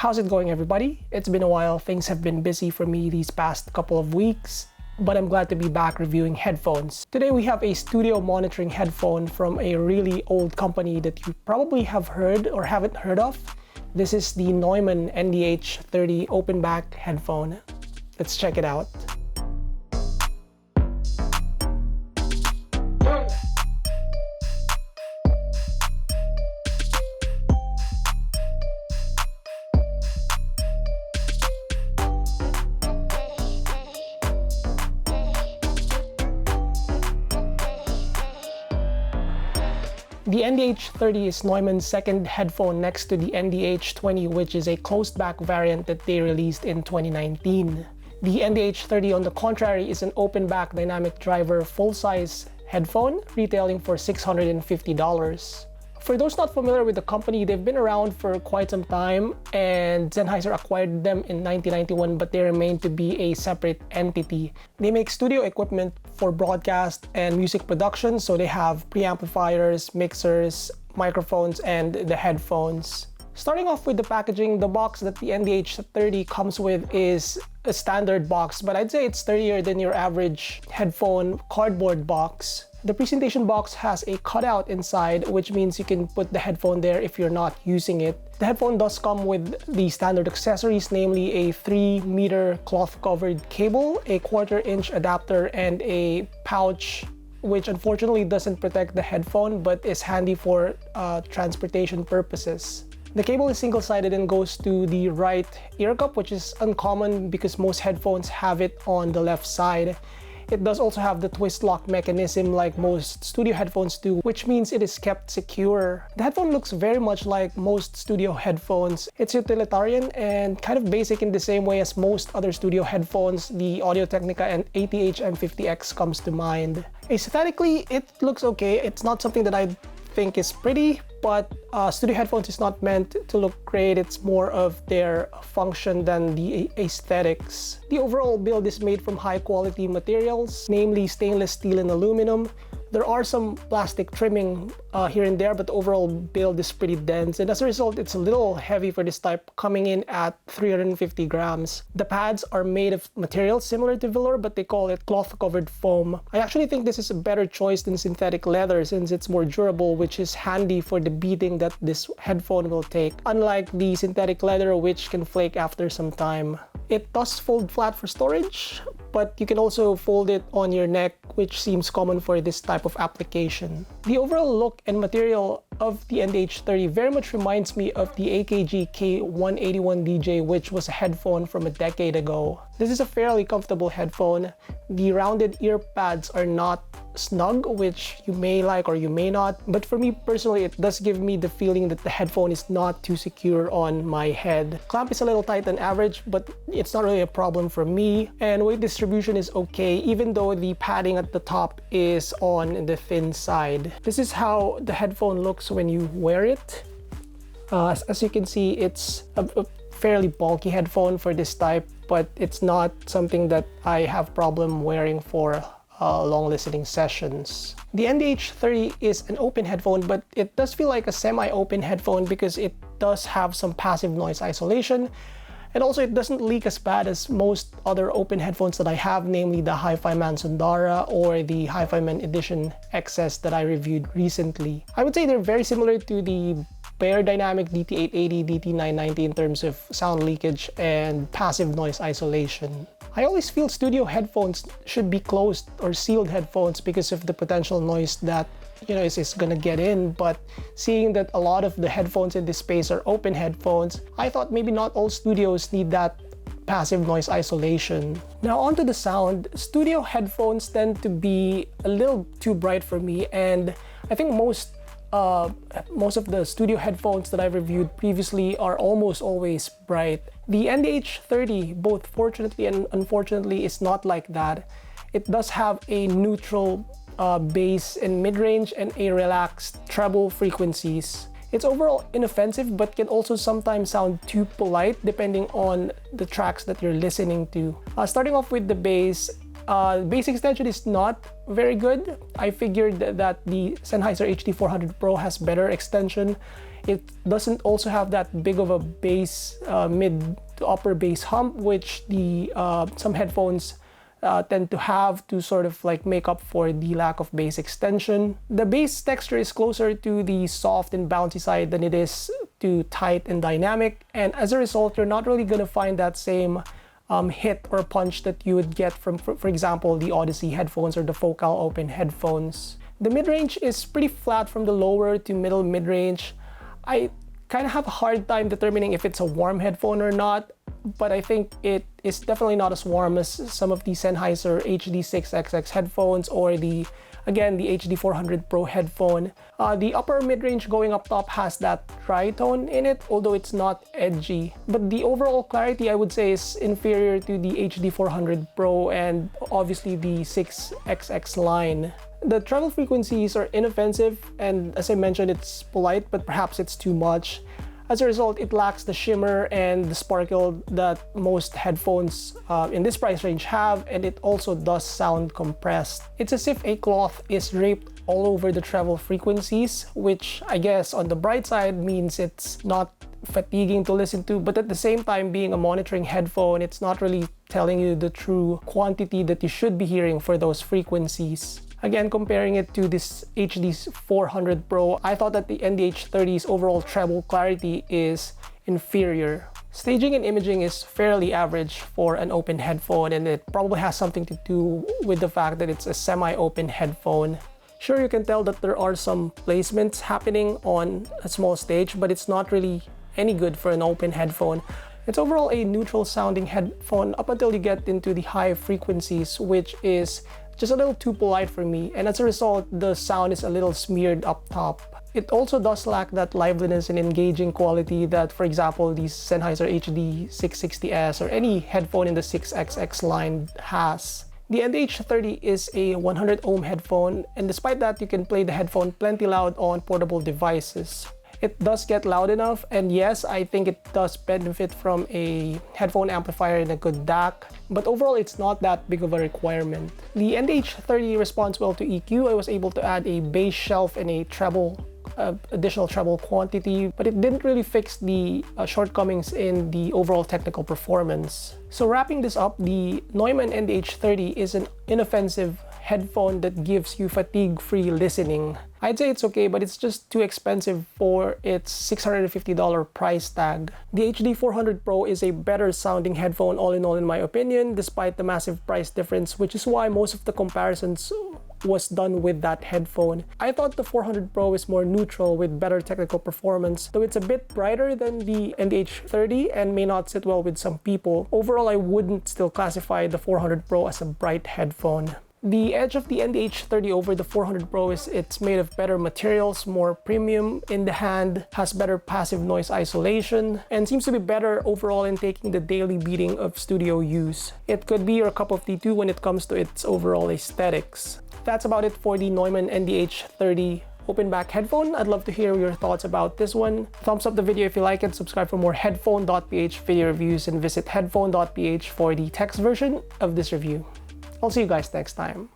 How's it going, everybody? It's been a while. Things have been busy for me these past couple of weeks, but I'm glad to be back reviewing headphones. Today we have a studio monitoring headphone from a really old company that you probably have heard or haven't heard of. This is the Neumann NDH 30 open back headphone. Let's check it out. The NDH 30 is Neumann's second headphone next to the NDH 20, which is a closed-back variant that they released in 2019. The NDH 30, on the contrary, is an open-back dynamic driver full-size headphone, retailing for $650. For those not familiar with the company, they've been around for quite some time, and Sennheiser acquired them in 1991, but they remain to be a separate entity. They make studio equipment for broadcast and music production, so they have preamplifiers, mixers, microphones, and the headphones. Starting off with the packaging, the box that the NDH 30 comes with is a standard box, but I'd say it's sturdier than your average headphone cardboard box. The presentation box has a cutout inside, which means you can put the headphone there if you're not using it. The headphone does come with the standard accessories, namely a 3-meter cloth-covered cable, a 1/4-inch adapter, and a pouch, which unfortunately doesn't protect the headphone but is handy for transportation purposes. The cable is single-sided and goes to the right ear cup, which is uncommon because most headphones have it on the left side. It does also have the twist lock mechanism like most studio headphones do, which means it is kept secure. The headphone looks very much like most studio headphones. It's utilitarian and kind of basic in the same way as most other studio headphones. The Audio-Technica and ATH M50X comes to mind. Aesthetically, it looks okay. It's not something that I think is pretty, but studio headphones is not meant to look great. It's more of their function than the aesthetics. The overall build is made from high quality materials, namely stainless steel and aluminum. There are some plastic trimming here and there, but the overall build is pretty dense, and as a result, it's a little heavy for this type, coming in at 350 grams. The pads are made of materials similar to velour, but they call it cloth-covered foam. I actually think this is a better choice than synthetic leather since it's more durable, which is handy for the beating that this headphone will take, unlike the synthetic leather, which can flake after some time. It does fold flat for storage, but you can also fold it on your neck, which seems common for this type of application. The overall look and material of the NDH 30 very much reminds me of the AKG K181DJ, which was a headphone from a decade ago. This is a fairly comfortable headphone. The rounded ear pads are not snug, which you may like or you may not, but for me personally, it does give me the feeling that the headphone is not too secure on my head. Clamp is a little tight than average, but it's not really a problem for me, and weight distribution is okay, even though the padding at the top is on the thin side. This is how the headphone looks when you wear it. As you can see, it's a fairly bulky headphone for this type, but it's not something that I have problem wearing for long listening sessions. The NDH 30 is an open headphone, but it does feel like a semi-open headphone because it does have some passive noise isolation, and also it doesn't leak as bad as most other open headphones that I have, namely the Hi-Fi-Man Sundara or the Hi-Fi-Man Edition XS that I reviewed recently. I would say they're very similar to the Beyerdynamic DT880, DT990 in terms of sound leakage and passive noise isolation. I always feel studio headphones should be closed or sealed headphones because of the potential noise that is gonna get in, but seeing that a lot of the headphones in this space are open headphones, I thought maybe not all studios need that passive noise isolation. Now onto the sound. Studio headphones tend to be a little too bright for me, and I think most of the studio headphones that I've reviewed previously are almost always bright. The NDH 30, both fortunately and unfortunately, is not like that. It does have a neutral bass and mid-range and a relaxed treble frequencies. It's overall inoffensive, but can also sometimes sound too polite depending on the tracks that you're listening to. Starting off with the bass, Bass extension is not very good. I figured that the Sennheiser HD400 Pro has better extension. It doesn't also have that big of a bass, mid to upper bass hump, which the some headphones tend to have to sort of like make up for the lack of bass extension. The bass texture is closer to the soft and bouncy side than it is to tight and dynamic, and as a result, you're not really gonna find that same hit or punch that you would get from, for example, the Odyssey headphones or the Focal Open headphones. The mid-range is pretty flat from the lower to middle mid-range. I kind of have a hard time determining if it's a warm headphone or not, but I think it is definitely not as warm as some of the Sennheiser HD6XX headphones or the HD400 Pro headphone. The upper mid-range going up top has that tritone in it, although it's not edgy. But the overall clarity, I would say, is inferior to the HD400 Pro and obviously the 6XX line. The treble frequencies are inoffensive, and as I mentioned, it's polite, but perhaps it's too much. As a result, it lacks the shimmer and the sparkle that most headphones in this price range have, and it also does sound compressed. It's as if a cloth is draped all over the treble frequencies, which I guess on the bright side means it's not fatiguing to listen to, but at the same time, being a monitoring headphone, it's not really telling you the true quantity that you should be hearing for those frequencies. Again, comparing it to this HD400 Pro, I thought that the NDH30's overall treble clarity is inferior. Staging and imaging is fairly average for an open headphone, and it probably has something to do with the fact that it's a semi-open headphone. Sure, you can tell that there are some placements happening on a small stage, but it's not really any good for an open headphone. It's overall a neutral sounding headphone up until you get into the high frequencies, which is just a little too polite for me, and as a result, the sound is a little smeared up top. It also does lack that liveliness and engaging quality that, for example, the Sennheiser HD660S or any headphone in the 6XX line has. The NDH30 is a 100 ohm headphone, and despite that, you can play the headphone plenty loud on portable devices. It does get loud enough, and yes, I think it does benefit from a headphone amplifier and a good DAC, but overall it's not that big of a requirement. The NDH30 responds well to EQ. I was able to add a bass shelf and a treble, additional treble quantity, but it didn't really fix the shortcomings in the overall technical performance. So wrapping this up, the Neumann NDH30 is an inoffensive headphone that gives you fatigue-free listening. I'd say it's okay, but it's just too expensive for its $650 price tag. The HD400 Pro is a better sounding headphone all in all in my opinion, despite the massive price difference, which is why most of the comparisons was done with that headphone. I thought the 400 Pro is more neutral with better technical performance, though it's a bit brighter than the NDH30 and may not sit well with some people. Overall, I wouldn't still classify the 400 Pro as a bright headphone. The edge of the NDH30 over the 400 Pro is it's made of better materials, more premium in the hand, has better passive noise isolation, and seems to be better overall in taking the daily beating of studio use. It could be your cup of tea too when it comes to its overall aesthetics. That's about it for the Neumann NDH30 open back headphone. I'd love to hear your thoughts about this one. Thumbs up the video if you like it, subscribe for more headphone.ph video reviews, and visit headphone.ph for the text version of this review. I'll see you guys next time.